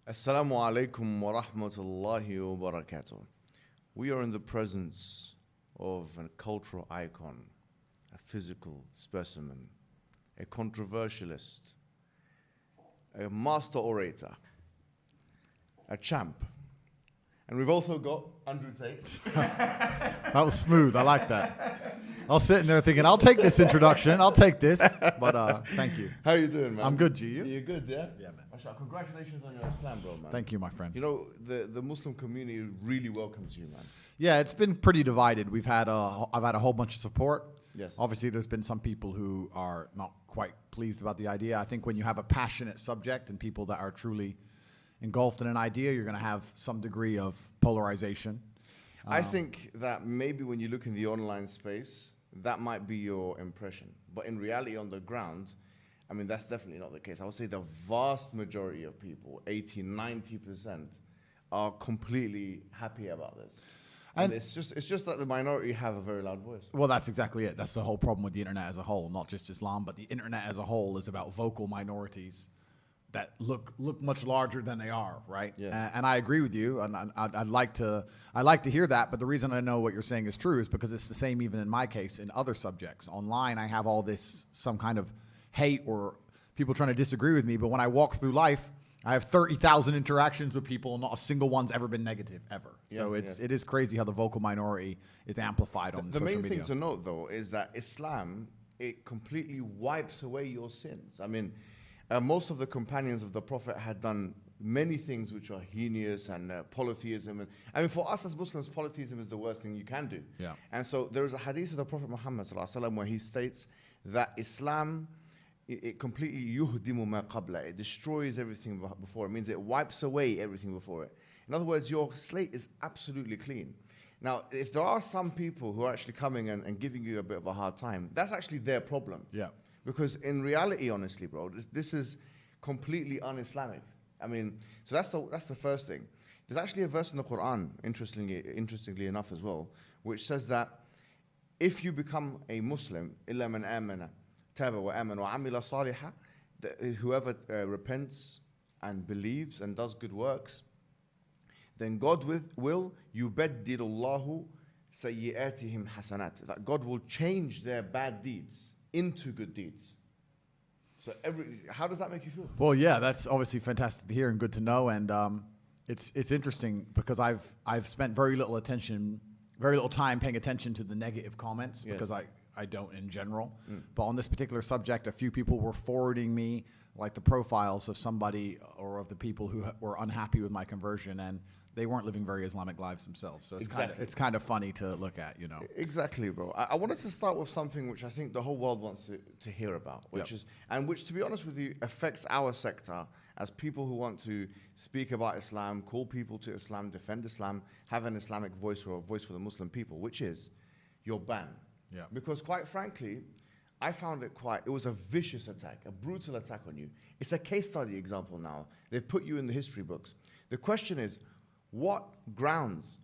Assalamu alaikum wa rahmatullahi wa barakatuh. We are in the presence of a cultural icon, a physical specimen, a controversialist, a master orator, a champ. And we've also got Andrew Tate. That was smooth. I like that. I was sitting there thinking, I'll take this introduction. I'll take this. But thank you. How you doing, man? I'm good, G. You? You're good, yeah? Yeah, man. Mashallah, congratulations on your Islam, bro, man. Thank you, my friend. You know, the Muslim community really welcomes you, man. Yeah, it's been pretty divided. I've had a whole bunch of support. Yes. Obviously, there's been some people who are not quite pleased about the idea. I think when you have a passionate subject and people that are truly engulfed in an idea, you're going to have some degree of polarization. I think that maybe when you look in the online space, that might be your impression. But in reality, on the ground, I mean, that's definitely not the case. I would say the vast majority of people, 80, 90%, are completely happy about this. And it's just that the minority have a very loud voice. Well, that's exactly it. That's the whole problem with the internet as a whole, not just Islam, but the internet as a whole is about vocal minorities that look much larger than they are, right? Yes. And I agree with you, and I'd like to hear that. But the reason I know what you're saying is true is because it's the same even in my case in other subjects. Online, I have all this some kind of hate or people trying to disagree with me. But when I walk through life, I have 30,000 interactions with people, and not a single one's ever been negative ever. Yes, So yes. it is crazy how the vocal minority is amplified on The social main media. thing to note, though, is that Islam, it completely wipes away your sins. I mean, most of the companions of the Prophet had done many things which are heinous and polytheism. And, I mean, for us as Muslims, polytheism is the worst thing you can do. Yeah. And so there is a hadith of the Prophet Muhammad ﷺ where he states that Islam, it completely yuhdimu ma qabla. It destroys everything before. It means it wipes away everything before it. In other words, your slate is absolutely clean. Now, if there are some people who are actually coming and giving you a bit of a hard time, that's actually their problem. Yeah. Because in reality, honestly, bro, this is completely un-Islamic. I mean, so that's the first thing. There's actually a verse in the Quran, interestingly enough as well, which says that if you become a Muslim, إِلَّا مَنْ آمَنَ تَابَ وَآمَنَ وَعَمِلَ صَالِحًا, whoever repents and believes and does good works, then God will يُبَدِّلُ اللَّهُ سَيِّئَاتِهِمْ حَسَنَاتٍ, that God will change their bad deeds into good deeds. So how does that make you feel? Well, yeah, that's obviously fantastic to hear and good to know. And it's interesting because I've spent very little time paying attention to the negative comments because I don't in general. But on this particular subject, a few people were forwarding me like the profiles of somebody or of the people who were unhappy with my conversion, and they weren't living very Islamic lives themselves. So it's kind of funny to look at, you know. Exactly, bro. I wanted to start with something which I think the whole world wants to hear about, which, to be honest with you, affects our sector as people who want to speak about Islam, call people to Islam, defend Islam, have an Islamic voice or a voice for the Muslim people, which is your ban. Yeah. Because quite frankly, I found it was a vicious attack, a brutal attack on you. It's a case study example now. They've put you in the history books. The question is, what grounds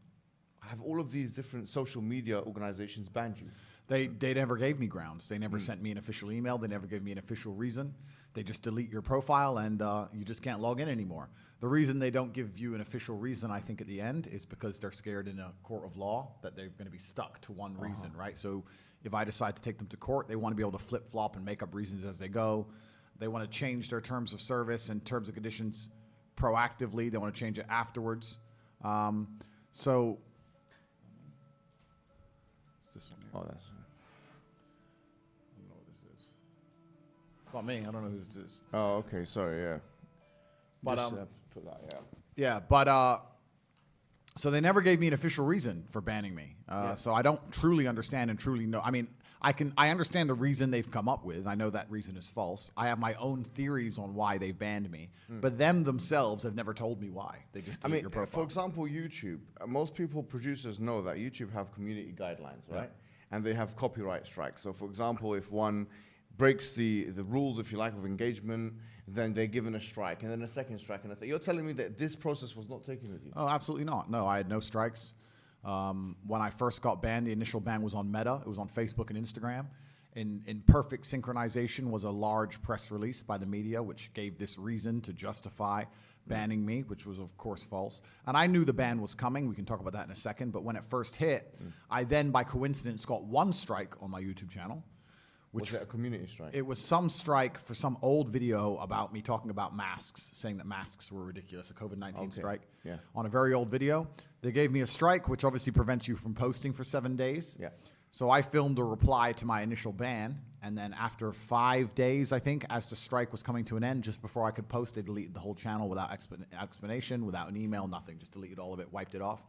have all of these different social media organizations banned you? They never gave me grounds. They never sent me an official email. They never gave me an official reason. They just delete your profile and you just can't log in anymore. The reason they don't give you an official reason, I think, at the end is because they're scared in a court of law that they're going to be stuck to one reason, right? So if I decide to take them to court, they want to be able to flip-flop and make up reasons as they go. They want to change their terms of service and terms and conditions proactively. They want to change it afterwards. So it's this one here. Oh, that's... I don't know what this is. It's not me. I don't know who this is. Oh, okay. Sorry, yeah. But Just, put that, yeah. yeah, but so they never gave me an official reason for banning me. So I don't truly understand and truly know. I mean, I understand the reason they've come up with. I know that reason is false. I have my own theories on why they've banned me, but them themselves have never told me why. They just delete your profile. For example, YouTube. Most producers know that YouTube have community guidelines, right? And they have copyright strikes. So, for example, if one breaks the rules, if you like, of engagement, then they're given a strike, and then a second strike, and a third. You're telling me that this process was not taken with you? Oh, absolutely not. No, I had no strikes. When I first got banned, the initial ban was on Meta. It was on Facebook and Instagram. in perfect synchronization was a large press release by the media, which gave this reason to justify banning me, which was of course false. And I knew the ban was coming. We can talk about that in a second. But when it first hit, I then, by coincidence, got one strike on my YouTube channel. Was it a community strike? It was some strike for some old video about me talking about masks, saying that masks were ridiculous, a COVID-19 strike. Yeah. On a very old video. They gave me a strike, which obviously prevents you from posting for 7 days. Yeah. So I filmed a reply to my initial ban, and then after 5 days, I think, as the strike was coming to an end, just before I could post, they deleted the whole channel without explanation, without an email, nothing. Just deleted all of it, wiped it off.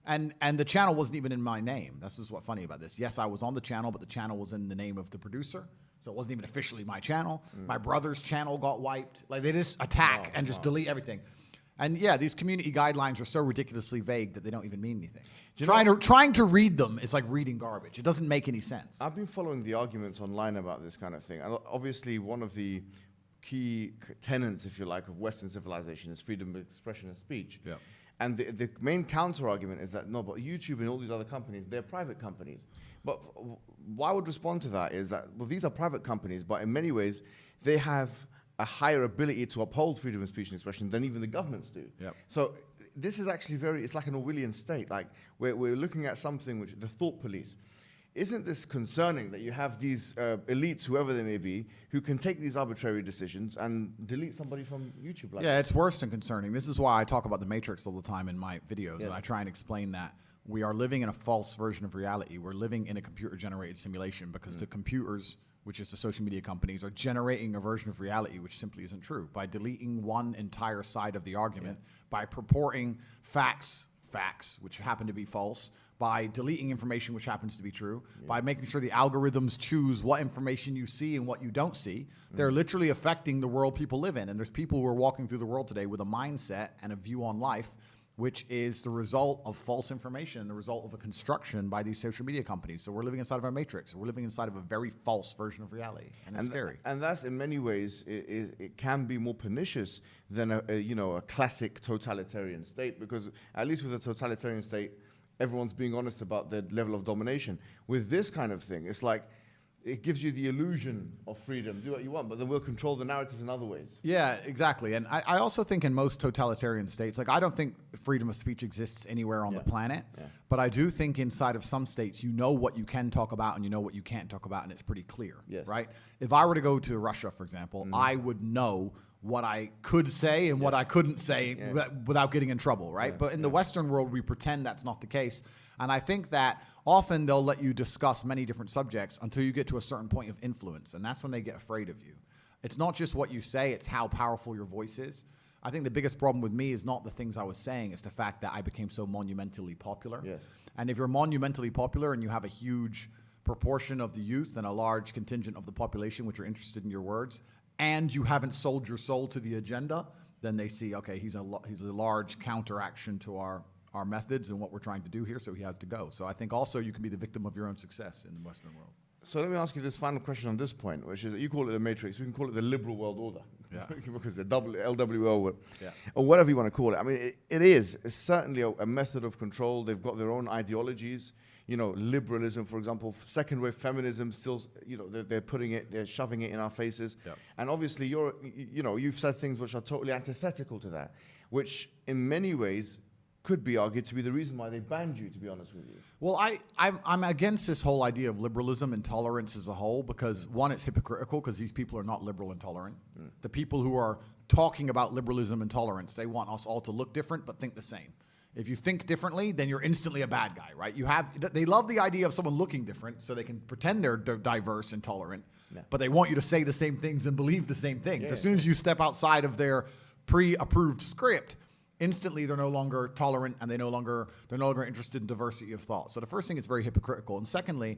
And the channel wasn't even in my name. This is what's funny about this. Yes, I was on the channel, but the channel was in the name of the producer, so it wasn't even officially my channel. My brother's channel got wiped. Like, they just attack and just delete everything. And yeah, these community guidelines are so ridiculously vague that they don't even mean anything. Trying to read them is like reading garbage. It doesn't make any sense. I've been following the arguments online about this kind of thing. And obviously, one of the key tenets, if you like, of Western civilization is freedom of expression and speech. Yeah. And the main counter-argument is that, no, but YouTube and all these other companies, they're private companies. But what I would respond to that is that, well, these are private companies, but in many ways, they have a higher ability to uphold freedom of speech and expression than even the governments do. Yep. So this is actually it's like an Orwellian state. Like, we're looking at something which, the thought police. Isn't this concerning that you have these elites, whoever they may be, who can take these arbitrary decisions and delete somebody from YouTube? Like Yeah, it's worse than concerning. This is why I talk about the Matrix all the time in my videos, Yes. and I try and explain that we are living in a false version of reality. We're living in a computer-generated simulation because the computers, which is the social media companies, are generating a version of reality which simply isn't true. By deleting one entire side of the argument, by purporting facts, which happen to be false, by deleting information which happens to be true, by making sure the algorithms choose what information you see and what you don't see, they're literally affecting the world people live in. And there's people who are walking through the world today with a mindset and a view on life which is the result of false information, the result of a construction by these social media companies. So we're living inside of our matrix. We're living inside of a very false version of reality, and it's scary. And that's, in many ways, it can be more pernicious than a classic totalitarian state, because at least with a totalitarian state, everyone's being honest about their level of domination. With this kind of thing, it's like, it gives you the illusion of freedom, do what you want, but then we'll control the narratives in other ways. Yeah, exactly. And I also think in most totalitarian states, like, I don't think freedom of speech exists anywhere on the planet, but I do think inside of some states, you know what you can talk about and you know what you can't talk about, and it's pretty clear, right? If I were to go to Russia, for example, I would know what I could say and what I couldn't say without getting in trouble, right? But in the Western world, we pretend that's not the case. And I think that often they'll let you discuss many different subjects until you get to a certain point of influence, and that's when they get afraid of you. It's not just what you say, it's how powerful your voice is. I think the biggest problem with me is not the things I was saying, it's the fact that I became so monumentally popular. Yes. And if you're monumentally popular and you have a huge proportion of the youth and a large contingent of the population which are interested in your words, and you haven't sold your soul to the agenda, then they see, okay, he's a large counteraction to our methods and what we're trying to do here, so he has to go. So I think also you can be the victim of your own success in the Western world. So let me ask you this final question on this point, which is, you call it the matrix, we can call it the liberal world order. Yeah. Because the LWO, or whatever you want to call it. I mean, it's certainly a method of control. They've got their own ideologies. You know, liberalism, for example, second wave feminism, still, they're shoving it in our faces. Yeah. And obviously you've said things which are totally antithetical to that, which in many ways could be argued to be the reason why they banned you, to be honest with you. Well, I'm against this whole idea of liberalism and tolerance as a whole, because one, it's hypocritical because these people are not liberal and tolerant. The people who are talking about liberalism and tolerance, they want us all to look different but think the same. If you think differently, then you're instantly a bad guy, right? They love the idea of someone looking different so they can pretend they're diverse and tolerant, but they want you to say the same things and believe the same things. As soon as you step outside of their pre-approved script, instantly they're no longer tolerant and they're no longer interested in diversity of thought. So the first thing, it's very hypocritical. And secondly,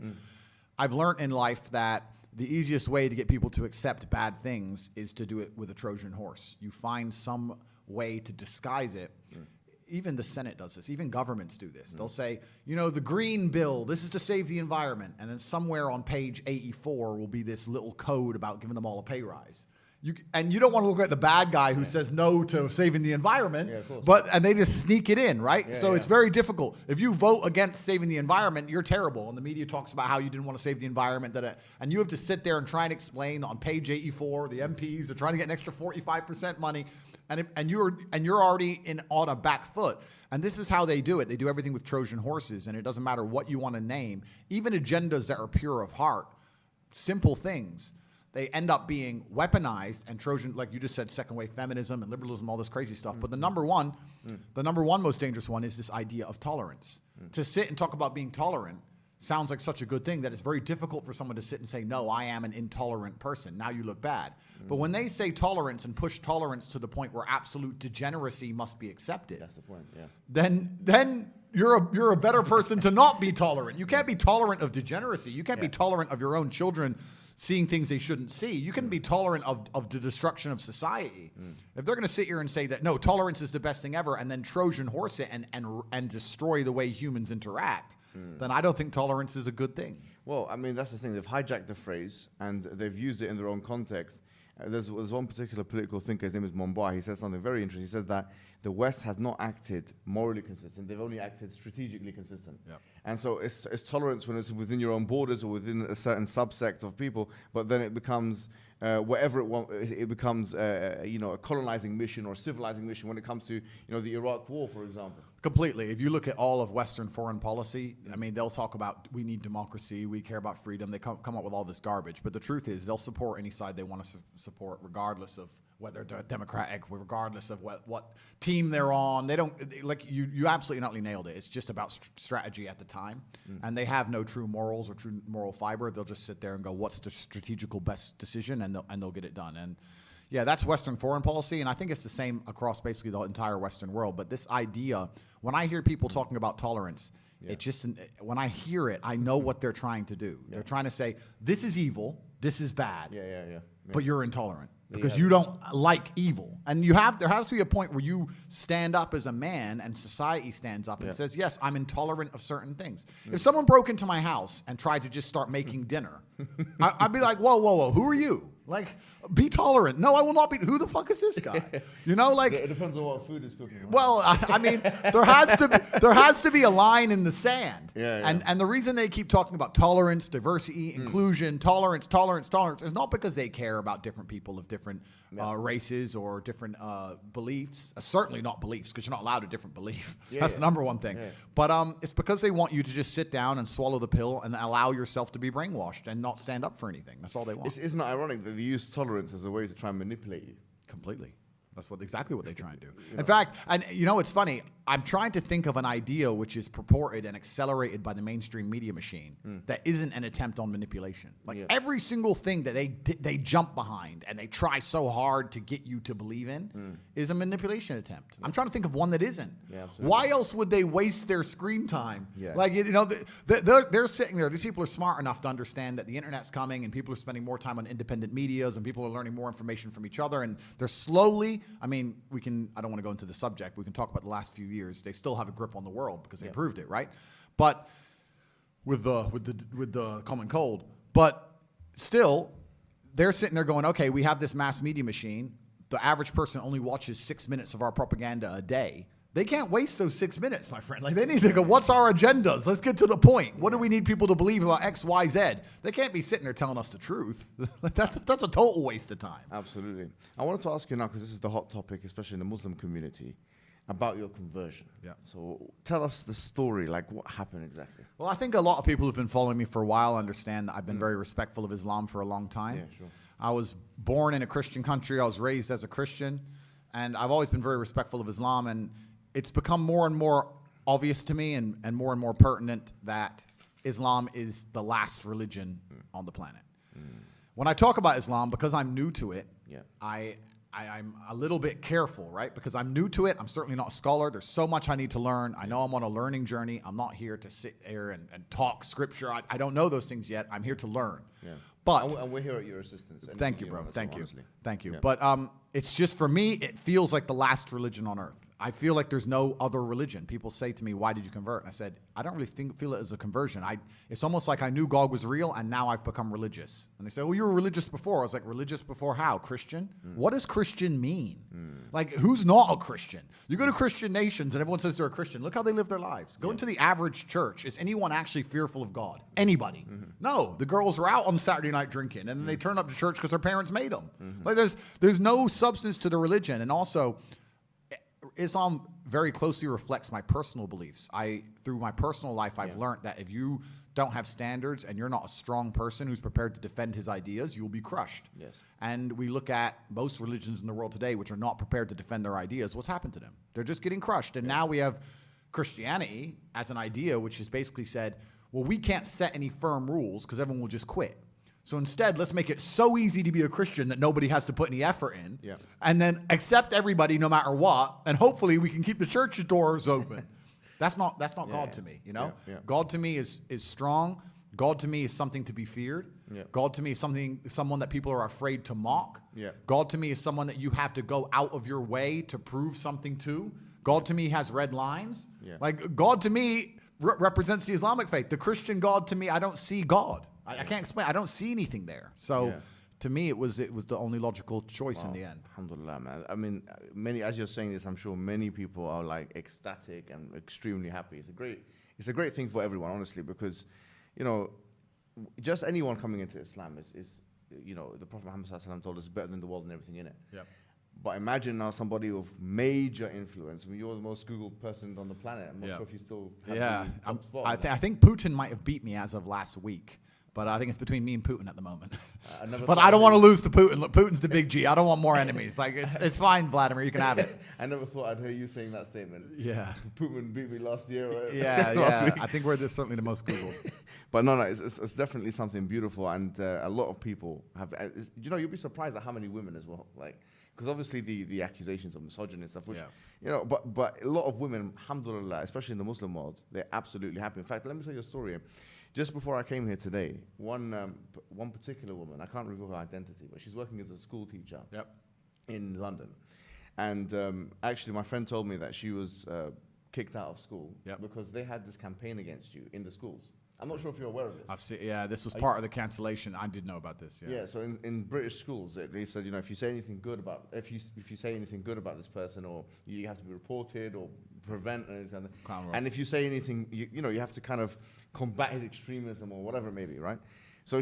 I've learned in life that the easiest way to get people to accept bad things is to do it with a Trojan horse. You find some way to disguise it. Even the Senate does this. Even governments do this. They'll say, the green bill, this is to save the environment. And then somewhere on page 84 will be this little code about giving them all a pay rise. And you don't want to look like the bad guy who says no to saving the environment, and they just sneak it in, right? So it's very difficult. If you vote against saving the environment, you're terrible. And the media talks about how you didn't want to save the environment, and you have to sit there and try and explain on page 84, the MPs are trying to get an extra 45% money, and you're already on a back foot. And this is how they do it. They do everything with Trojan horses, and it doesn't matter what you want to name, even agendas that are pure of heart, simple things. They end up being weaponized and Trojan, like you just said, second wave feminism and liberalism, all this crazy stuff. But the number one most dangerous one is this idea of tolerance. To sit and talk about being tolerant sounds like such a good thing that it's very difficult for someone to sit and say, no, I am an intolerant person. Now you look bad. But when they say tolerance and push tolerance to the point where absolute degeneracy must be accepted, that's the point, then you're a better person to not be tolerant. You can't be tolerant of degeneracy. You can't be tolerant of your own children seeing things they shouldn't see. You can be tolerant of the destruction of society. If they're going to sit here and say that, no, tolerance is the best thing ever, and then Trojan horse it and destroy the way humans interact, then I don't think tolerance is a good thing. Well, I mean, that's the thing. They've hijacked the phrase, and they've used it in their own context. There's one particular political thinker, his name is Mumbai. He said something very interesting. He said that the West has not acted morally consistent. They've only acted strategically consistent. Yep. And so it's tolerance when it's within your own borders or within a certain subsect of people, but then it becomes whatever it becomes, a colonizing mission or a civilizing mission when it comes to, the Iraq War, for example. Completely. If you look at all of Western foreign policy, I mean, they'll talk about we need democracy, we care about freedom. They come up with all this garbage. But the truth is they'll support any side they want to support, regardless of whether they're Democratic, regardless of what team they're on. They don't, you absolutely not nailed it. It's just about strategy at the time. And they have no true morals or true moral fiber. They'll just sit there and go, what's the strategical best decision? And they'll get it done. And yeah, that's Western foreign policy. And I think it's the same across basically the entire Western world. But this idea, when I hear people talking about tolerance, it just, when I hear it, I know what they're trying to do. They're trying to say, this is evil, this is bad, but you're intolerant. Because you don't like evil. And there has to be a point where you stand up as a man and society stands up and says, yes, I'm intolerant of certain things. If someone broke into my house and tried to just start making dinner, I'd be like, whoa, who are you? Like, be tolerant. No, I will not be. Who the fuck is this guy? It depends on what food is cooking. Right? Well, I mean, there has to be a line in the sand. Yeah. And the reason they keep talking about tolerance, diversity, inclusion, tolerance is not because they care about different people of different races or different beliefs. Certainly not beliefs, because you're not allowed a different belief. That's the number one thing. But it's because they want you to just sit down and swallow the pill and allow yourself to be brainwashed and not stand up for anything. That's all they want. Isn't it ironic that they use tolerance as a way to try and manipulate you? Completely. That's exactly what they try and do. In fact, and it's funny, I'm trying to think of an idea which is purported and accelerated by the mainstream media machine that isn't an attempt on manipulation. Every single thing that they jump behind and they try so hard to get you to believe in is a manipulation attempt. I'm trying to think of one that isn't. Why else would they waste their screen time? They're sitting there. These people are smart enough to understand that the internet's coming and people are spending more time on independent medias and people are learning more information from each other, and they're slowly, I mean, I don't want to go into the subject. We can talk about the last few years. They still have a grip on the world because they proved it, right? But with the common cold, but still, they're sitting there going, okay, we have this mass media machine. The average person only watches 6 minutes of our propaganda a day. They can't waste those 6 minutes, my friend. They need to go, what's our agendas? Let's get to the point. What do we need people to believe about X, Y, Z? They can't be sitting there telling us the truth. That's a total waste of time. Absolutely. I wanted to ask you now, because this is the hot topic, especially in the Muslim community, about your conversion. So tell us the story, what happened exactly? Well, I think a lot of people who've been following me for a while understand that I've been very respectful of Islam for a long time. Yeah, sure. I was born in a Christian country. I was raised as a Christian, and I've always been very respectful of Islam, and it's become more and more obvious to me and more pertinent that Islam is the last religion on the planet. When I talk about Islam, because I'm new to it, I'm a little bit careful, right? Because I'm new to it. I'm certainly not a scholar. There's so much I need to learn. I know I'm on a learning journey. I'm not here to sit here and talk scripture. I don't know those things yet. I'm here to learn. But and we're here at your assistance. Thank you, bro. Thank you. Honestly. Thank you. But it's just, for me, it feels like the last religion on earth. I feel like there's no other religion. People say to me, why did you convert? And I said, I don't really feel it as a conversion. It's almost like I knew God was real and now I've become religious. And they say, well, you were religious before. I was like, religious before how? Christian? What does Christian mean? Like, who's not a Christian? You go to Christian nations and everyone says they're a Christian. Look how they live their lives. Go into the average church. Is anyone actually fearful of God? Anybody? No. The girls are out on Saturday night drinking and then they turn up to church because their parents made them. Like, there's no substance to the religion. And also, Islam very closely reflects my personal beliefs. Through my personal life, I've learned that if you don't have standards and you're not a strong person who's prepared to defend his ideas, you will be crushed. Yes. And we look at most religions in the world today which are not prepared to defend their ideas. What's happened to them? They're just getting crushed. And now we have Christianity as an idea which has basically said, well, we can't set any firm rules because everyone will just quit. So instead, let's make it so easy to be a Christian that nobody has to put any effort in. Yeah. And then accept everybody no matter what. And hopefully we can keep the church doors open. That's not God to me, you know? God to me is strong. God to me is something to be feared. God to me is someone that people are afraid to mock. God to me is someone that you have to go out of your way to prove something to. God to me has red lines. Like, God to me represents the Islamic faith. The Christian God to me, I don't see God. I can't explain. I don't see anything there. So to me, it was the only logical choice in the end. Alhamdulillah, man. I mean, as you're saying this, I'm sure many people are like ecstatic and extremely happy. It's a great thing for everyone, honestly, because, you know, just anyone coming into Islam is you know, the Prophet Muhammad ﷺ told us better than the world and everything in it. But imagine now somebody with major influence. I mean, you're the most Googled person on the planet. I'm not sure if you still have the top spot. I think Putin might have beat me as of last week. But I think it's between me and Putin at the moment. But I don't want to lose to Putin. Look, Putin's the big G. I don't want more enemies. Like, it's fine, Vladimir. You can have it. I never thought I'd hear you saying that statement. Yeah. Putin beat me last year. Right? Last week. I think we're certainly the most Googled. But no, it's definitely something beautiful. And a lot of people have... you know, you'll be surprised at how many women as well. Like, because obviously the accusations of misogyny and stuff, which, you know, but a lot of women, alhamdulillah, especially in the Muslim world, they're absolutely happy. In fact, let me tell you a story. Just before I came here today, one particular woman, I can't reveal her identity, but she's working as a school teacher in London. And actually, my friend told me that she was kicked out of school because they had this campaign against you in the schools. I'm not sure if you're aware of this. I've seen, this was part of the cancellation. I did know about this. Yeah, so in British schools, they said, you know, if you say anything good about this person, or you have to be reported or prevent and kind of, and if you say anything, you know, you have to kind of combat his extremism or whatever it may be, right? So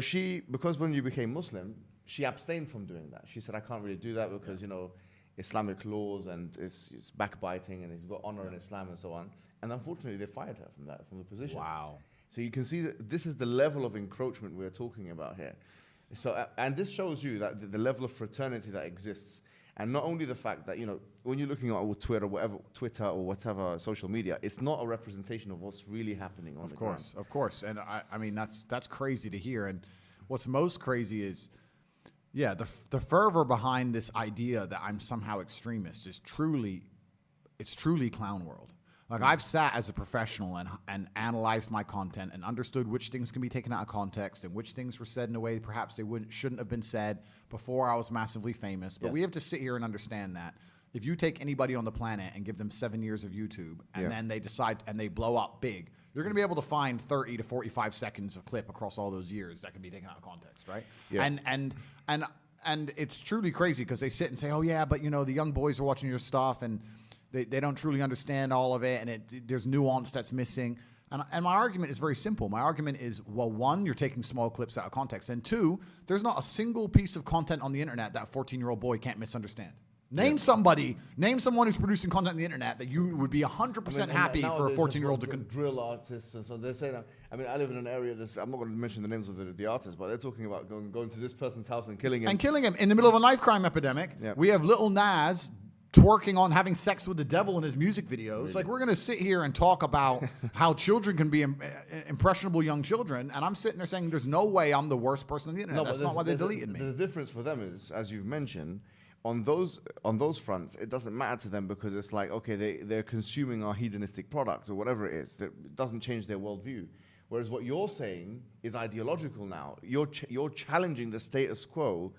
because when you became Muslim, she abstained from doing that. She said, I can't really do that because, you know, Islamic laws and it's backbiting and he's got honor in Islam and so on. And unfortunately, they fired her from the position. Wow. So you can see that this is the level of encroachment we're talking about here. So, and this shows you that the level of fraternity that exists. And not only the fact that, you know, when you're looking at Twitter or whatever social media, it's not a representation of what's really happening on the ground. Of course. And I mean, that's crazy to hear. And what's most crazy is, the fervor behind this idea that I'm somehow extremist is truly clown world. Like, I've sat as a professional and analyzed my content and understood which things can be taken out of context and which things were said in a way perhaps they shouldn't have been said before I was massively famous. But we have to sit here and understand that if you take anybody on the planet and give them 7 years of YouTube and then they decide and they blow up big, you're going to be able to find 30 to 45 seconds of clip across all those years that can be taken out of context, right? Yeah. And it's truly crazy because they sit and say, oh yeah, but you know, the young boys are watching your stuff and they don't truly understand all of it, and there's nuance that's missing. And my argument is very simple. My argument is, well, one, you're taking small clips out of context, and two, there's not a single piece of content on the internet that a 14-year-old boy can't misunderstand. Name someone who's producing content on the internet that you would be 100% happy for a 14-year-old to... drill artists, and so they're saying, I mean, I live in an area I'm not going to mention the names of the artists, but they're talking about going to this person's house and killing him. And killing him. In the middle of a knife crime epidemic, we have Lil Nas twerking on having sex with the devil in his music videos. Really? Like, we're going to sit here and talk about how children can be impressionable young children, and I'm sitting there saying there's no way I'm the worst person on the internet. That's not why they deleted me. The difference for them is, as you've mentioned, on those fronts, it doesn't matter to them because it's like, okay, they're consuming our hedonistic products or whatever it is. It doesn't change their worldview. Whereas what you're saying is ideological now. You're challenging the status quo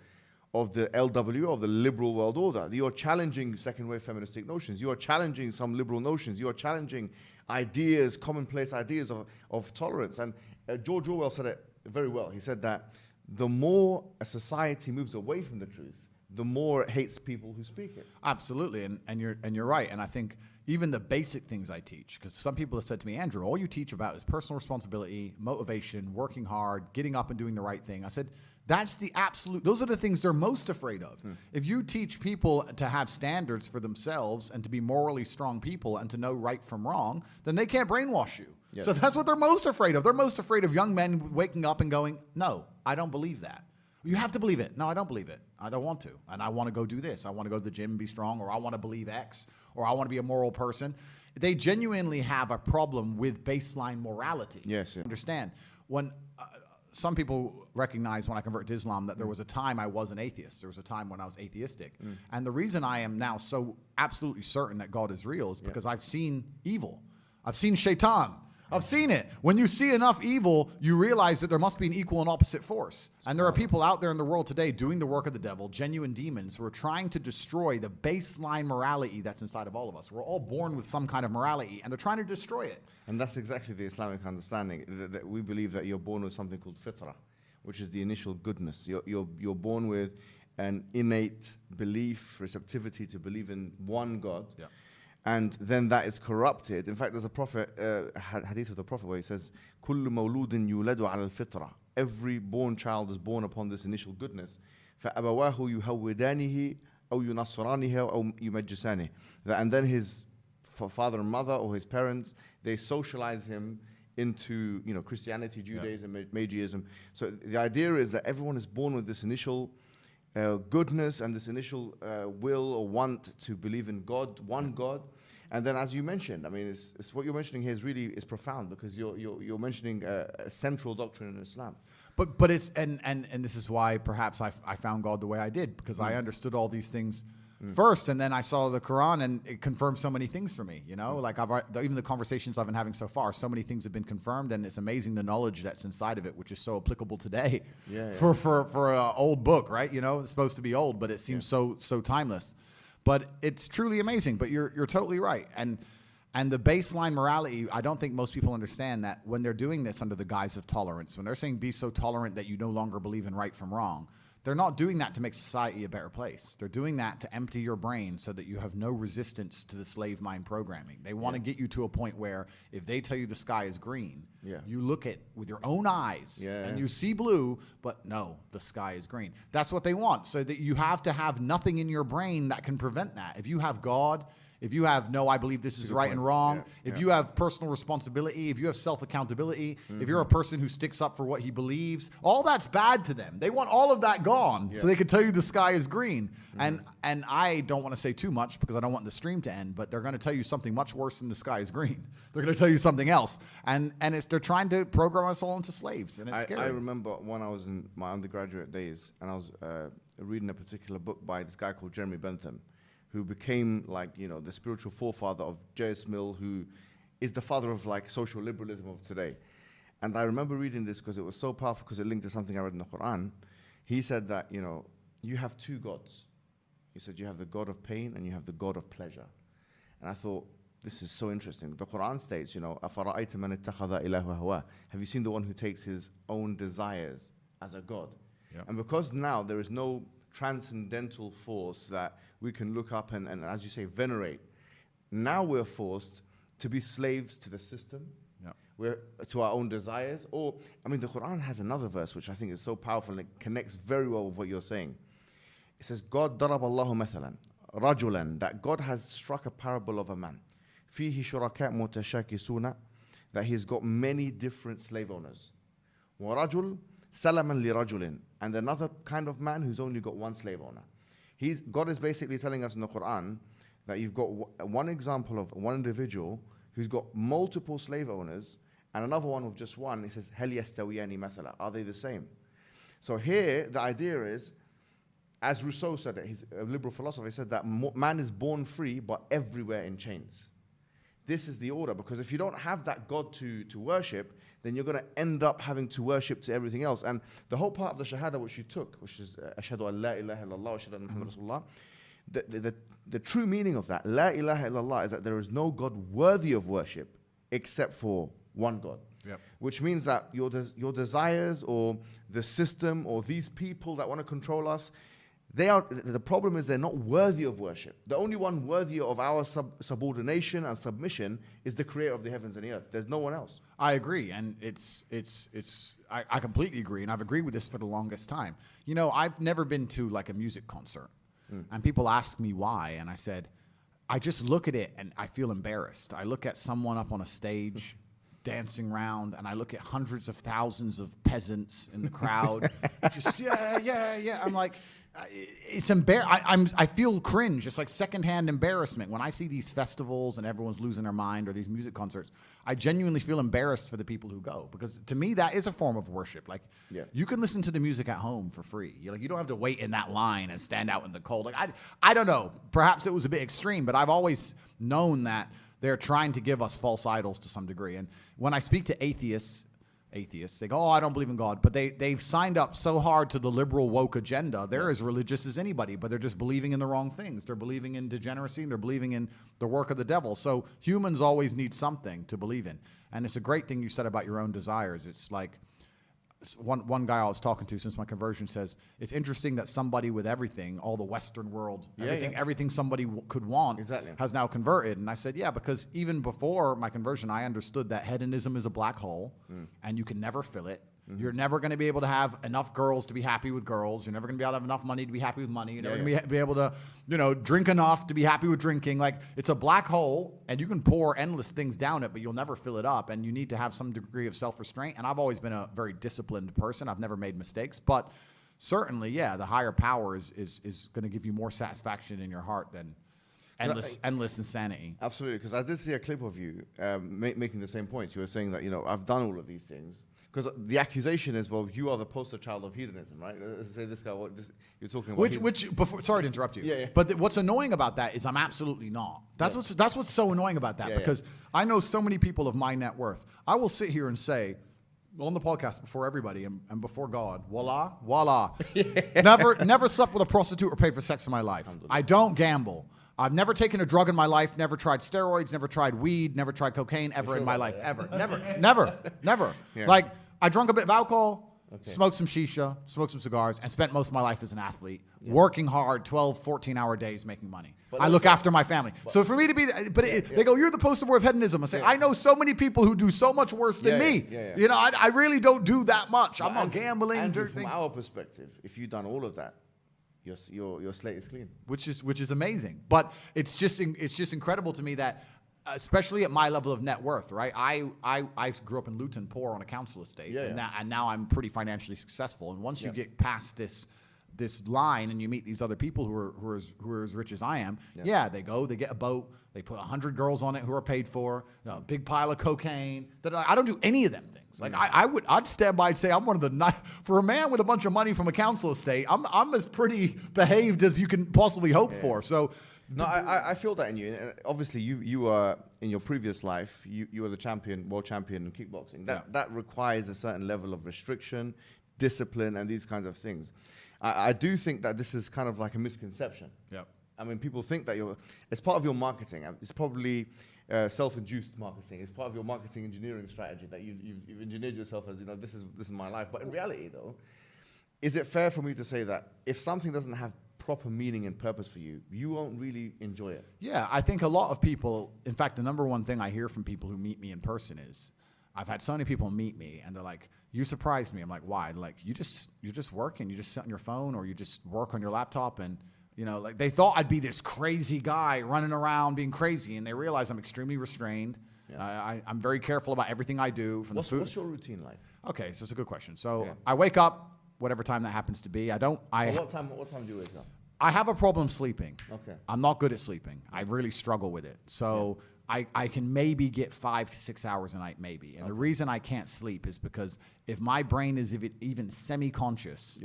of the LW, of the liberal world order. You're challenging second wave feministic notions. You are challenging some liberal notions. You are challenging ideas, commonplace ideas of tolerance. And George Orwell said it very well. He said that the more a society moves away from the truth, the more it hates people who speak it. Absolutely, and you're right. And I think even the basic things I teach, because some people have said to me, Andrew, all you teach about is personal responsibility, motivation, working hard, getting up and doing the right thing. I said, that's the absolute, those are the things they're most afraid of. If you teach people to have standards for themselves and to be morally strong people and to know right from wrong, then they can't brainwash you. Yes. So that's what they're most afraid of. They're most afraid of young men waking up and going, no, I don't believe that. You have to believe it. No, I don't believe it. I don't want to. And I want to go do this. I want to go to the gym and be strong, or I want to believe X, or I want to be a moral person. They genuinely have a problem with baseline morality. Yes. Yeah. Understand? When some people recognize when I converted to Islam that there was a time I was an atheist. There was a time when I was atheistic. And the reason I am now so absolutely certain that God is real is because I've seen evil. I've seen shaitan. I've seen it. When you see enough evil, you realize that there must be an equal and opposite force. And there are people out there in the world today doing the work of the devil, genuine demons, who are trying to destroy the baseline morality that's inside of all of us. We're all born with some kind of morality, and they're trying to destroy it. And that's exactly the Islamic understanding, that we believe that you're born with something called fitrah, which is the initial goodness. You're born with an innate belief, receptivity to believe in one God. Yeah. And then that is corrupted. In fact, there's a prophet, hadith of the prophet, where he says, كُلُّ مَوْلُودٍ يُولَدُ عَلَى الْفِطْرَةِ. Every born child is born upon this initial goodness. فَأَبَوَاهُ يُهَوِّدَانِهِ أَوْ يُنَصِّرَانِهِ أَوْ يُمَجِّسَانِهِ. And then his father and mother, or his parents, they socialize him into, Christianity, Judaism, Magiism. So the idea is that everyone is born with this initial goodness and this initial will or want to believe in God, one God. And then, as you mentioned, I mean, it's what you're mentioning here is profound, because you're mentioning a central doctrine in Islam. But it's and this is why perhaps I found God the way I did, because I understood all these things first, and then I saw the Quran, and it confirmed so many things for me. Like even the conversations I've been having so far, so many things have been confirmed, and it's amazing the knowledge that's inside of it, which is so applicable today. For an old book, right? It's supposed to be old, but it seems so timeless. But it's truly amazing. But you're totally right. And the baseline morality, I don't think most people understand that when they're doing this under the guise of tolerance, when they're saying be so tolerant that you no longer believe in right from wrong, they're not doing that to make society a better place. They're doing that to empty your brain so that you have no resistance to the slave mind programming. They want to get you to a point where if they tell you the sky is green, you look at with your own eyes and you see blue, but no, the sky is green. That's what they want, so that you have to have nothing in your brain that can prevent that. If you have God, if you have, no, I believe this is right and wrong, if you have personal responsibility, if you have self-accountability, if you're a person who sticks up for what he believes, all that's bad to them. They want all of that gone so they can tell you the sky is green. And I don't want to say too much because I don't want the stream to end, but they're going to tell you something much worse than the sky is green. They're going to tell you something else. And they're trying to program us all into slaves, and it's scary. I remember when I was in my undergraduate days, and I was reading a particular book by this guy called Jeremy Bentham, who became the spiritual forefather of J.S. Mill, who is the father of social liberalism of today. And I remember reading this because it was so powerful, because it linked to something I read in the Quran. He said that, you have two gods. He said you have the God of pain and you have the God of pleasure. And I thought, this is so interesting. The Quran states, أَفَرَأَيْتَ مَنِ اتَّخَذَ إِلَهُ هَوَاهُ. Have you seen the one who takes his own desires as a God? And because now there is no transcendental force that we can look up and, as you say, venerate. Now we're forced to be slaves to the system, we're to our own desires. Or, the Quran has another verse which I think is so powerful, and it connects very well with what you're saying. It says, God ضرب الله مثلا رجلا, that God has struck a parable of a man, فيه شركاء متشاكسون, that he's got many different slave owners. ورجل سلما لرجل, and another kind of man who's only got one slave owner. God is basically telling us in the Quran that you've got one example of one individual who's got multiple slave owners, and another one with just one. He says, هل يستويان مثلا, are they the same? So here the idea is, as Rousseau said it, he's a liberal philosopher, he said that man is born free but everywhere in chains. this is the order. Because if you don't have that God to worship, then you're going to end up having to worship to everything else. And the whole part of the shahada which you took, which is ashhadu an la ilaha illallah wa ashhadu anna Muhammadan Rasulullah, the true meaning of that, la ilaha illallah, is that there is no God worthy of worship except for one God. Yep. Which means that your desires or the system or these people that want to control us, the problem is they're not worthy of worship. The only one worthy of our subordination and submission is the creator of the heavens and the earth. There's no one else. I agree, and I completely agree, and I've agreed with this for the longest time. You know, I've never been to like a music concert, and people ask me why, and I said, I just look at it and I feel embarrassed. I look at someone up on a stage dancing around, and I look at hundreds of thousands of peasants in the crowd, just yeah. I'm like, it's I feel cringe. It's like secondhand embarrassment when I see these festivals and everyone's losing their mind, or these music concerts. I genuinely feel embarrassed for the people who go, because to me that is a form of worship. Like, you can listen to the music at home for free. You don't have to wait in that line and stand out in the cold. Like, I don't know. Perhaps it was a bit extreme, but I've always known that they're trying to give us false idols to some degree. And when I speak to atheists, they go, oh, I don't believe in God. But they've signed up so hard to the liberal woke agenda. They're as religious as anybody, but they're just believing in the wrong things. They're believing in degeneracy, and they're believing in the work of the devil. So humans always need something to believe in. And it's a great thing you said about your own desires. It's like, one guy I was talking to since my conversion says, it's interesting that somebody with everything, all the Western world, everything somebody could want, has now converted. And I said, yeah, because even before my conversion, I understood that hedonism is a black hole, and you can never fill it. You're never going to be able to have enough girls to be happy with girls. You're never going to be able to have enough money to be happy with money. You're never going to be able to, drink enough to be happy with drinking. Like, it's a black hole, and you can pour endless things down it, but you'll never fill it up. And you need to have some degree of self-restraint. And I've always been a very disciplined person. I've never made mistakes. But certainly, the higher power is going to give you more satisfaction in your heart than endless insanity. Absolutely, because I did see a clip of you making the same points. You were saying that, I've done all of these things. Because the accusation is, well, you are the poster child of hedonism, right? Say this guy, you're talking about. Sorry to interrupt you. Yeah. But what's annoying about that is I'm absolutely not. That's what's so annoying about that, because I know so many people of my net worth. I will sit here and say, on the podcast before everybody and before God, voila. Never slept with a prostitute or paid for sex in my life. I don't gamble. I've never taken a drug in my life, never tried steroids, never tried weed, never tried cocaine ever in my life, ever. Never. Yeah. Like, I drank a bit of alcohol, smoked some shisha, smoked some cigars, and spent most of my life as an athlete, working hard, 12, 14-hour days making money. But I look after my family. So for me to be, they go, you're the poster boy of hedonism. I say, I know so many people who do so much worse than me. I really don't do that much. I'm not gambling. Andrew, from our perspective, if you've done all of that, your slate is clean, which is amazing. But it's just incredible to me that, especially at my level of net worth, right? I grew up in Luton, poor on a council estate, and now I'm pretty financially successful. And once you get past this line and you meet these other people who are as rich as I am, they get a boat, they put 100 girls on it who are paid for, a big pile of cocaine. I don't do any of them things. Like, I'd stand by and say I'm one of the for a man with a bunch of money from a council estate, I'm as pretty behaved as you can possibly hope for. So no, I feel that in you. Obviously, you are in your previous life, you were the world champion in kickboxing. That requires a certain level of restriction, discipline, and these kinds of things. I do think that this is kind of like a misconception. Yeah. I mean, people think that it's part of your marketing. It's probably self-induced marketing. It's part of your marketing engineering strategy that you've engineered yourself as, this is my life. But in reality, though, is it fair for me to say that if something doesn't have proper meaning and purpose for you, you won't really enjoy it? Yeah, I think a lot of people, in fact, the number one thing I hear from people who meet me in person is, I've had so many people meet me and they're like, you surprised me. I'm like, why? Like, you're just working, you just sit on your phone, or you just work on your laptop, and like, they thought I'd be this crazy guy running around being crazy, and they realize I'm extremely restrained. I'm very careful about everything I do. From the food. What's your routine like? Okay, so it's a good question. So I wake up, whatever time that happens to be. What time do you wake up? I have a problem sleeping. Okay. I'm not good at sleeping. I really struggle with it. So I can maybe get 5 to 6 hours a night, maybe. And the reason I can't sleep is because if my brain is even semi-conscious,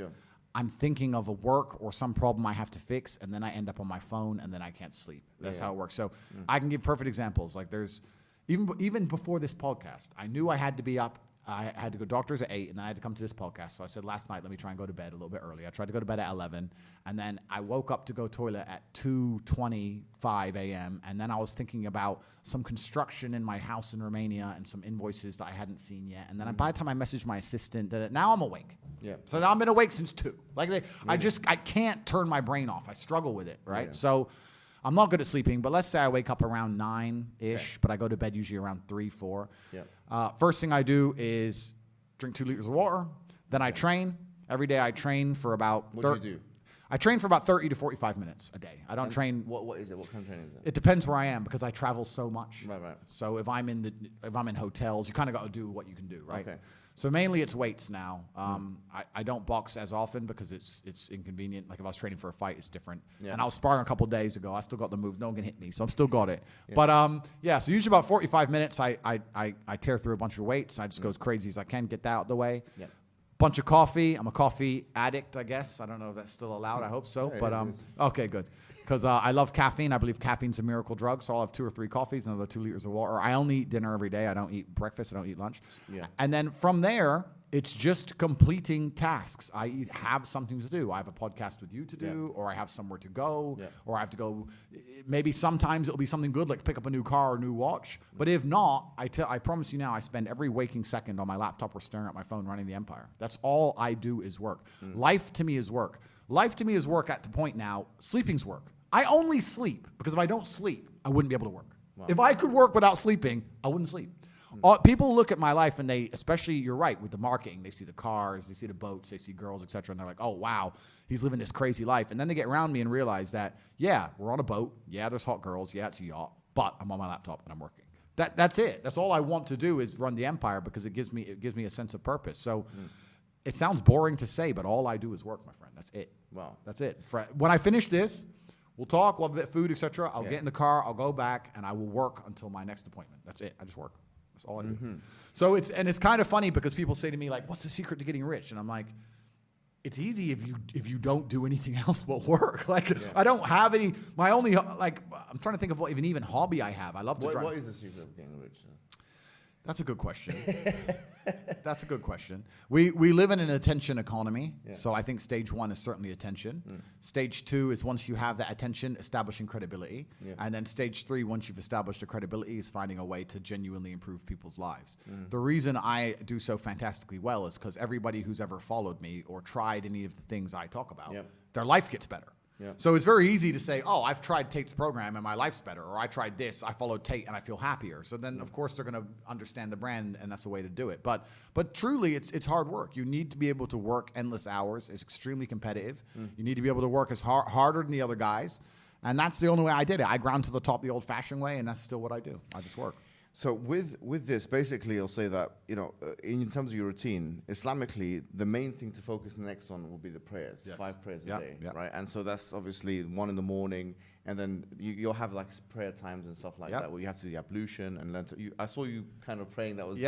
I'm thinking of a work or some problem I have to fix, and then I end up on my phone, and then I can't sleep. That's how it works. So I can give perfect examples. Like there's even before this podcast, I knew I had to be up. I had to go doctors at 8, and then I had to come to this podcast. So I said last night, let me try and go to bed a little bit early. I tried to go to bed at 11, and then I woke up to go toilet at 2:25 a.m. And then I was thinking about some construction in my house in Romania and some invoices that I hadn't seen yet. And then by the time I messaged my assistant, now I'm awake. Yeah. So now I've been awake since 2. I can't turn my brain off. I struggle with it, right? Yeah. So I'm not good at sleeping, but let's say I wake up around 9-ish, but I go to bed usually around 3, 4. Yeah. First thing I do is drink 2 liters of water. Then I train. Every day I train for about... What do you do? I train for about 30 to 45 minutes a day. I don't train... What is it? What kind of training is it? It depends where I am because I travel so much. Right. So if I'm in hotels, you kind of got to do what you can do, right? Okay. So mainly it's weights now. I don't box as often because it's inconvenient. Like if I was training for a fight, it's different. Yeah. And I was sparring a couple of days ago. I still got the move. No one can hit me, so I'm still got it. Yeah. But so usually about 45 minutes, I tear through a bunch of weights. I just go as crazy as I can, get that out of the way. Yeah. Bunch of coffee. I'm a coffee addict, I guess. I don't know if that's still allowed. I hope so. Yeah, but okay, good. Because I love caffeine. I believe caffeine's a miracle drug. So I'll have 2 or 3 coffees, another 2 liters of water. I only eat dinner every day. I don't eat breakfast. I don't eat lunch. Yeah. And then from there, it's just completing tasks. I have something to do. I have a podcast with you to do, or I have somewhere to go, or I have to go. Maybe sometimes it'll be something good, like pick up a new car or a new watch. But if not, I promise you now, I spend every waking second on my laptop or staring at my phone running the empire. That's all I do is work. Life to me is work. Life to me is work at the point now. Sleeping's work. I only sleep because if I don't sleep, I wouldn't be able to work. Wow. If I could work without sleeping, I wouldn't sleep. People look at my life and they, especially you're right, with the marketing, they see the cars, they see the boats, they see girls, etc. And they're like, oh, wow, he's living this crazy life. And then they get around me and realize that, yeah, we're on a boat. Yeah, there's hot girls. Yeah, it's a yacht. But I'm on my laptop and I'm working. That's it. That's all I want to do is run the empire because it gives me a sense of purpose. So it sounds boring to say, but all I do is work, my friend. That's it. Wow. That's it. When I finish this, we'll talk, we'll have a bit of food, etc. I'll get in the car, I'll go back, and I will work until my next appointment. That's it. I just work. That's all I do. So it's kind of funny because people say to me, like, what's the secret to getting rich? And I'm like, it's easy if you don't do anything else but work. Like, I don't have any, my only, like, I'm trying to think of what even hobby I have. I love to drive. What is the secret of getting rich? That's a good question. That's a good question. We live in an attention economy, so I think stage 1 is certainly attention. Stage 2 is once you have that attention, establishing credibility. And then stage 3, once you've established the credibility, is finding a way to genuinely improve people's lives. The reason I do so fantastically well is because everybody who's ever followed me or tried any of the things I talk about, their life gets better. Yeah. So it's very easy to say, oh, I've tried Tate's program and my life's better, or I tried this, I followed Tate and I feel happier. So then, of course, they're going to understand the brand, and that's the way to do it. But truly, it's hard work. You need to be able to work endless hours. It's extremely competitive. You need to be able to work as harder than the other guys, and that's the only way I did it. I ground to the top the old-fashioned way, and that's still what I do. I just work. So with this, basically, I'll say that, in terms of your routine, Islamically, the main thing to focus next on will be the prayers, 5 prayers a day, right? And so that's obviously 1 in the morning, and then you'll have like prayer times and stuff like that, where you have to do the ablution and learn to. I saw you kind of praying. That was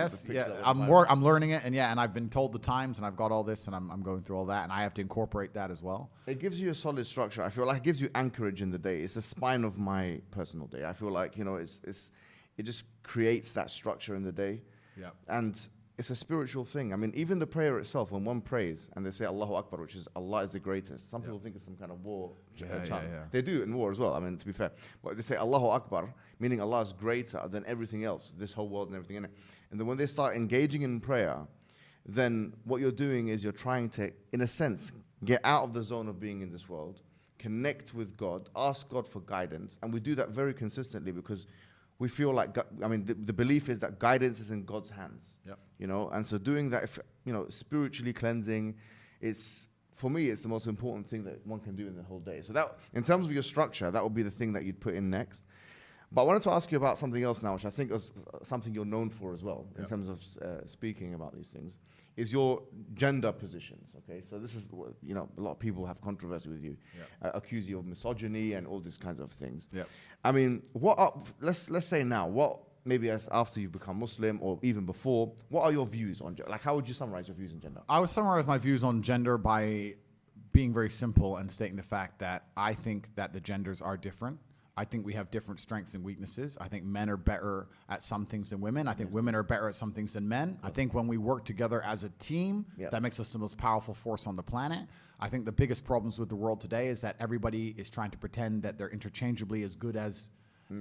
I'm learning it, and I've been told the times, and I've got all this, and I'm going through all that, and I have to incorporate that as well. It gives you a solid structure. I feel like it gives you anchorage in the day. It's the spine of my personal day. I feel like it just creates that structure in the day. Yeah. And it's a spiritual thing. I mean, even the prayer itself, when one prays and they say Allahu Akbar, which is Allah is the greatest, some people think it's some kind of war chant. They do it in war as well, I mean, to be fair. But they say Allahu Akbar, meaning Allah is greater than everything else, this whole world and everything in it. And then when they start engaging in prayer, then what you're doing is you're trying to, in a sense, get out of the zone of being in this world, connect with God, ask God for guidance. And we do that very consistently because we feel like, the belief is that guidance is in God's hands, and so doing that, spiritually cleansing, for me, it's the most important thing that one can do in the whole day. So that, in terms of your structure, that would be the thing that you'd put in next. But I wanted to ask you about something else now, which I think is something you're known for as well, in terms of speaking about these things, is your gender positions, okay? So this is, a lot of people have controversy with you, accuse you of misogyny and all these kinds of things. Yeah. I mean, let's say now, maybe as after you've become Muslim or even before, what are your views on gender? Like, how would you summarize your views on gender? I would summarize my views on gender by being very simple and stating the fact that I think that the genders are different. I think we have different strengths and weaknesses. I think men are better at some things than women. I think women are better at some things than men. I think when we work together as a team, that makes us the most powerful force on the planet. I think the biggest problems with the world today is that everybody is trying to pretend that they're interchangeably as good as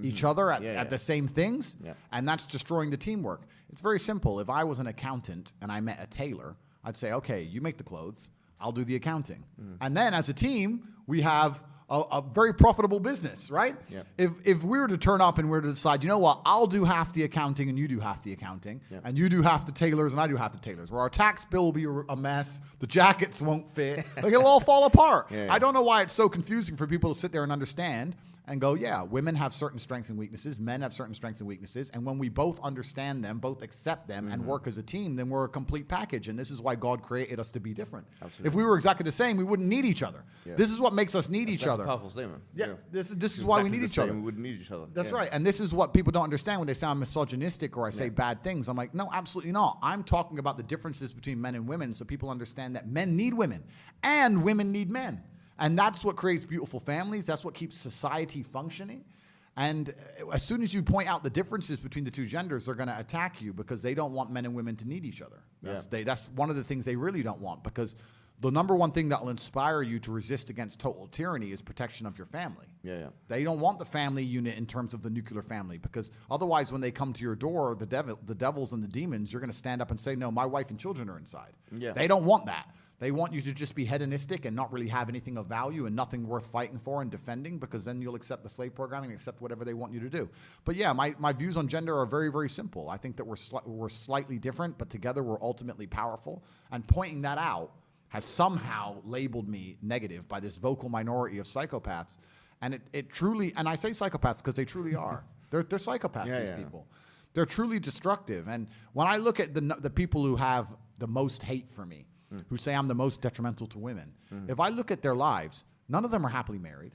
each other at the same things, and that's destroying the teamwork. It's very simple. If I was an accountant and I met a tailor, I'd say, okay, you make the clothes, I'll do the accounting. And then as a team, we have a very profitable business, right? Yeah. If we were to turn up and we were to decide, you know what, I'll do half the accounting and you do half the accounting, and you do half the tailors and I do half the tailors, where our tax bill will be a mess, the jackets won't fit, like it'll all fall apart. I don't know why it's so confusing for people to sit there and understand and go, yeah, women have certain strengths and weaknesses, men have certain strengths and weaknesses, and when we both understand them, both accept them, and work as a team, then we're a complete package, and this is why God created us to be different. Absolutely. If we were exactly the same, we wouldn't need each other. This is what makes us need each other. That's a powerful statement. This is why we need each other. We wouldn't need each other. That's right, and this is what people don't understand when they sound misogynistic or I say bad things. I'm like, no, absolutely not. I'm talking about the differences between men and women so people understand that men need women, and women need men. And that's what creates beautiful families. That's what keeps society functioning. And as soon as you point out the differences between the two genders, they're going to attack you because they don't want men and women to need each other. That's one of the things they really don't want, because the number one thing that will inspire you to resist against total tyranny is protection of your family. They don't want the family unit in terms of the nuclear family, because otherwise when they come to your door, the devils and the demons, you're going to stand up and say, no, my wife and children are inside. They don't want that. They want you to just be hedonistic and not really have anything of value and nothing worth fighting for and defending, because then you'll accept the slave programming, accept whatever they want you to do. But yeah, my views on gender are very, very simple. I think that we're slightly different, but together we're ultimately powerful. And pointing that out has somehow labeled me negative by this vocal minority of psychopaths. And it truly, and I say psychopaths because they truly are. They're psychopaths, these people. They're truly destructive. And when I look at the people who have the most hate for me, who say I'm the most detrimental to women, if I look at their lives, none of them are happily married.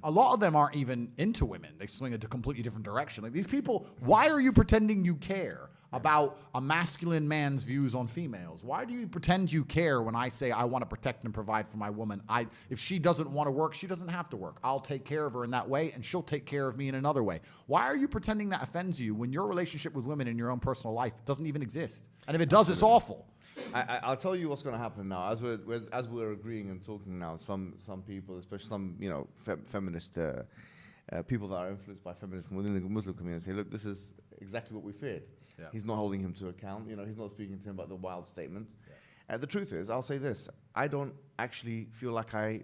A lot of them aren't even into women. They swing a completely different direction. Like, these people, why are you pretending you care about a masculine man's views on females? Why do you pretend you care when I say I want to protect and provide for my woman? If she doesn't want to work, she doesn't have to work. I'll take care of her in that way, and she'll take care of me in another way. Why are you pretending that offends you when your relationship with women in your own personal life doesn't even exist? And if it does, it's awful. I'll tell you what's going to happen now. As we're agreeing and talking now, some people, especially some feminist people that are influenced by feminism within the Muslim community, say, look, this is exactly what we feared. He's not holding him to account. He's not speaking to him about the wild statements. The truth is, I'll say this: I don't actually feel like I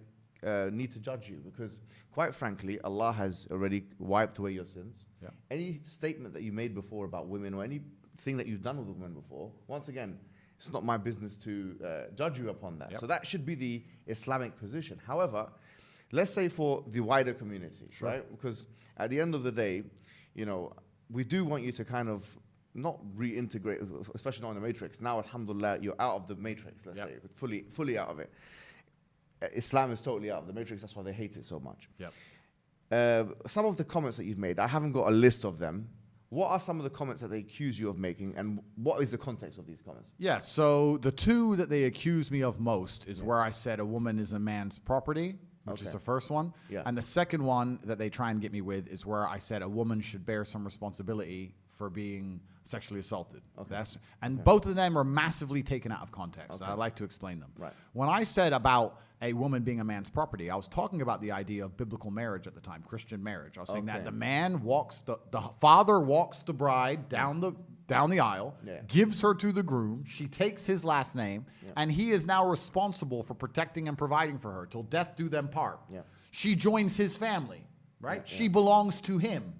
need to judge you, because, quite frankly, Allah has already wiped away your sins. Any statement that you made before about women, or anything that you've done with women before, once again, it's not my business to judge you upon that. So that should be the Islamic position. However, let's say for the wider community, right? Because at the end of the day, we do want you to kind of not reintegrate, especially not in the matrix. Now, alhamdulillah, you're out of the matrix, let's say, fully out of it. Islam is totally out of the matrix. That's why they hate it so much. Some of the comments that you've made, I haven't got a list of them. What are some of the comments that they accuse you of making, and what is the context of these comments? So the two that they accuse me of most is where I said a woman is a man's property, which is the first one. And the second one that they try and get me with is where I said a woman should bear some responsibility for being sexually assaulted. Both of them are massively taken out of context. I'd like to explain them. When I said about a woman being a man's property, I was talking about the idea of biblical marriage at the time, Christian marriage. I was saying that the man the father walks the bride down the aisle, gives her to the groom, she takes his last name, and he is now responsible for protecting and providing for her till death do them part. She joins his family, right? She belongs to him.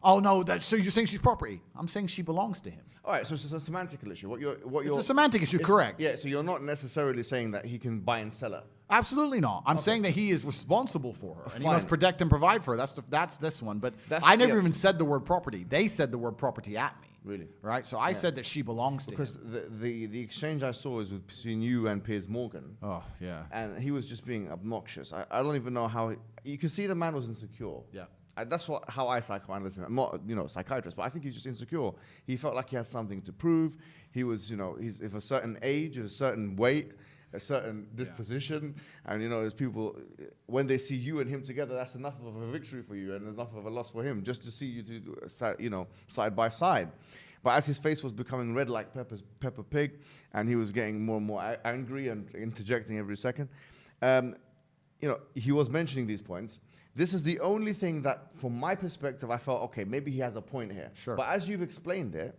Oh no! So you're saying she's property? I'm saying she belongs to him. All right. So it's a semantic issue. It's a semantic issue, correct? So you're not necessarily saying that he can buy and sell her. Absolutely not. I'm saying that he is responsible for her, and he must protect and provide for her. That's this one. But I never even said the word property. They said the word property at me. Really? Right. So I said that she belongs to him. Because the exchange I saw was between you and Piers Morgan. Oh yeah. And he was just being obnoxious. I don't even know how you can see the man was insecure. That's how I psychoanalyze him. I'm not, a psychiatrist, but I think he's just insecure. He felt like he had something to prove. He was, he's of a certain age, of a certain weight, a certain disposition, and there's people when they see you and him together, that's enough of a victory for you and enough of a loss for him, just to see you two, side by side. But as his face was becoming red like Peppa Pig, and he was getting more and more angry and interjecting every second, he was mentioning these points. This is the only thing that, from my perspective, I felt, okay, maybe he has a point here. Sure. But as you've explained it,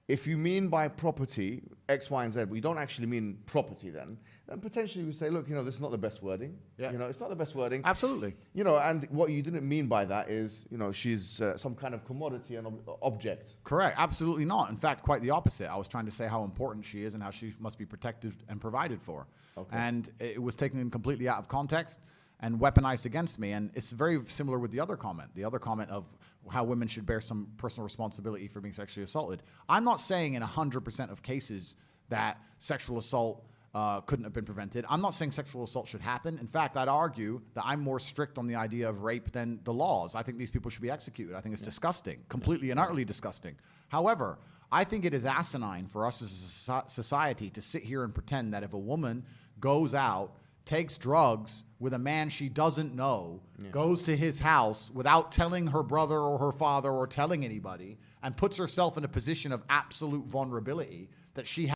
if you mean by property X, Y, and Z, we don't actually mean property then potentially we say, look, this is not the best wording. Yeah. It's not the best wording. Absolutely. And what you didn't mean by that is, she's some kind of commodity and object. Correct. Absolutely not. In fact, quite the opposite. I was trying to say how important she is and how she must be protected and provided for. Okay. And it was taken completely out of context and weaponized against me. And it's very similar with the other comment of how women should bear some personal responsibility for being sexually assaulted. I'm not saying in 100% of cases that sexual assault couldn't have been prevented. I'm not saying sexual assault should happen. In fact, I'd argue that I'm more strict on the idea of rape than the laws. I think these people should be executed. I think it's disgusting, completely and utterly disgusting. However, I think it is asinine for us as a society to sit here and pretend that if a woman goes out, takes drugs with a man she doesn't know, goes to his house without telling her brother or her father or telling anybody, and puts herself in a position of absolute vulnerability, that she